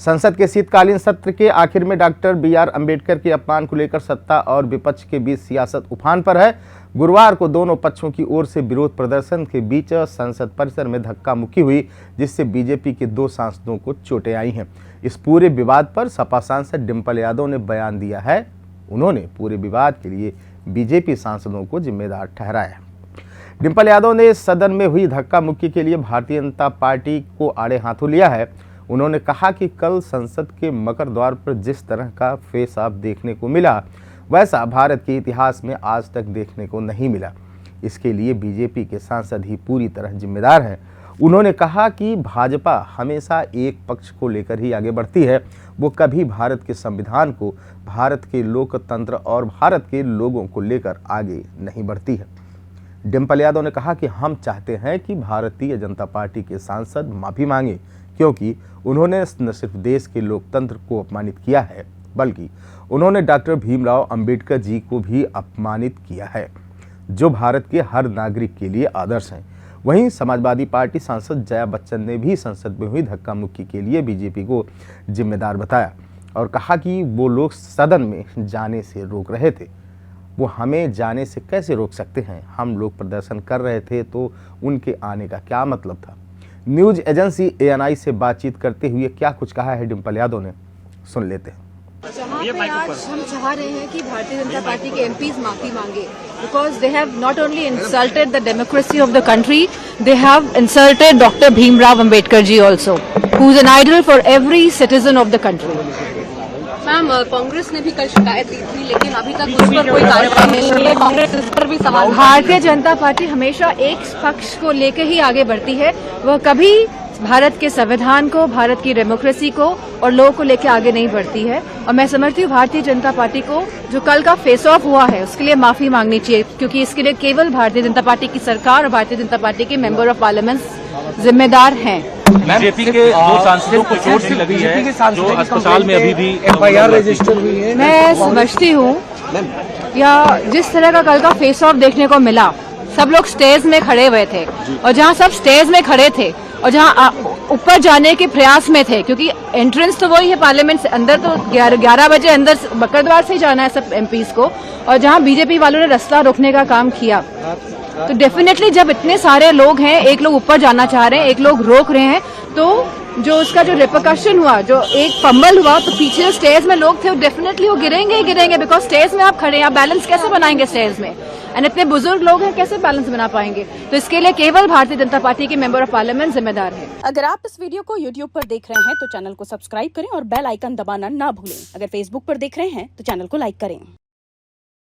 संसद के शीतकालीन सत्र के आखिर में डॉक्टर BR अम्बेडकर के अपमान को लेकर सत्ता और विपक्ष के बीच सियासत उफान पर है। गुरुवार को दोनों पक्षों की ओर से विरोध प्रदर्शन के बीच संसद परिसर में धक्का मुक्की हुई, जिससे बीजेपी के 2 सांसदों को चोटें आई हैं। इस पूरे विवाद पर सपा सांसद डिंपल यादव ने बयान दिया है। उन्होंने पूरे विवाद के लिए बीजेपी सांसदों को जिम्मेदार ठहराया। डिंपल यादव ने सदन में हुई धक्का मुक्की के लिए भारतीय जनता पार्टी को आड़े हाथों लिया है। उन्होंने कहा कि कल संसद के मकर द्वार पर जिस तरह का फेस ऑफ देखने को मिला, वैसा भारत के इतिहास में आज तक देखने को नहीं मिला। इसके लिए बीजेपी के सांसद ही पूरी तरह जिम्मेदार हैं। उन्होंने कहा कि भाजपा हमेशा एक पक्ष को लेकर ही आगे बढ़ती है। वो कभी भारत के संविधान को, भारत के लोकतंत्र और भारत के लोगों को लेकर आगे नहीं बढ़ती है। डिंपल यादव ने कहा कि हम चाहते हैं कि भारतीय जनता पार्टी के सांसद माफी मांगे, क्योंकि उन्होंने न सिर्फ देश के लोकतंत्र को अपमानित किया है, बल्कि उन्होंने डॉक्टर भीमराव अंबेडकर जी को भी अपमानित किया है, जो भारत के हर नागरिक के लिए आदर्श हैं। वहीं समाजवादी पार्टी सांसद जया बच्चन ने भी संसद में हुई धक्का मुक्की के लिए बीजेपी को जिम्मेदार बताया और कहा कि वो लोग सदन में जाने से रोक रहे थे। वो हमें जाने से कैसे रोक सकते हैं? हम लोग प्रदर्शन कर रहे थे तो उनके आने का क्या मतलब था? न्यूज एजेंसी ANI से बातचीत करते हुए क्या कुछ कहा है डिंपल यादव ने, सुन लेते हैं। जहाँ पे आज हम चाह रहे हैं कि भारतीय जनता पार्टी के MPs माफी मांगे, because they have not only insulted the democracy of the country, they have insulted doctor Bhimrao Ambedkar ji also, who is an idol for every citizen of the country. Ma'am, Congress ने भी कल शिकायत दी थी, लेकिन अभी तक उस पर कोई कार्रवाई नहीं हुई है। कांग्रेस इस पर भी सवाल। भारतीय जनता पार्टी हमेशा एक पक्ष को लेकर ही आगे बढ़ती है। वह कभी भारत के संविधान को, भारत की डेमोक्रेसी को और लोगों को लेकर आगे नहीं बढ़ती है। और मैं समझती हूँ भारतीय जनता पार्टी को जो कल का फेस ऑफ हुआ है उसके लिए माफी मांगनी चाहिए, क्योंकि इसके लिए केवल भारतीय जनता पार्टी की सरकार और भारतीय जनता पार्टी के मेंबर ऑफ पार्लियामेंट जिम्मेदार हैं। बीजेपी के 2 सांसदों को चोट भी लगी है, जो अस्पताल में अभी भी FIR रजिस्टर हुई है। मैं समझती हूँ या जिस तरह का कल का फेस ऑफ देखने को मिला, सब लोग स्टेज में खड़े हुए थे और जहाँ सब स्टेज में खड़े थे और जहाँ ऊपर जाने के प्रयास में थे, क्योंकि एंट्रेंस तो वही है पार्लियामेंट से, अंदर तो 11 बजे अंदर मकर द्वार से ही जाना है सब MPs को, और जहाँ बीजेपी वालों ने रास्ता रोकने का काम किया, तो डेफिनेटली जब इतने सारे लोग हैं, एक लोग ऊपर जाना चाह रहे हैं, एक लोग रोक रहे हैं, तो जो उसका जो रिपरकशन हुआ, जो एक फंबल हुआ, तो पीछे जो स्टेज में लोग थे वो डेफिनेटली वो गिरेंगे ही गिरेंगे, बिकॉज स्टेज में आप खड़े हैं, आप बैलेंस कैसे बनाएंगे स्टेज में? एंड इतने बुजुर्ग लोग हैं, कैसे बैलेंस बना पाएंगे? तो इसके लिए केवल भारतीय जनता पार्टी के मेंबर ऑफ पार्लियामेंट जिम्मेदार है। अगर आप इस वीडियो को YouTube पर देख रहे हैं तो चैनल को सब्सक्राइब करें और बेल आइकन दबाना ना भूलें। अगर Facebook पर देख रहे हैं तो चैनल को लाइक करें।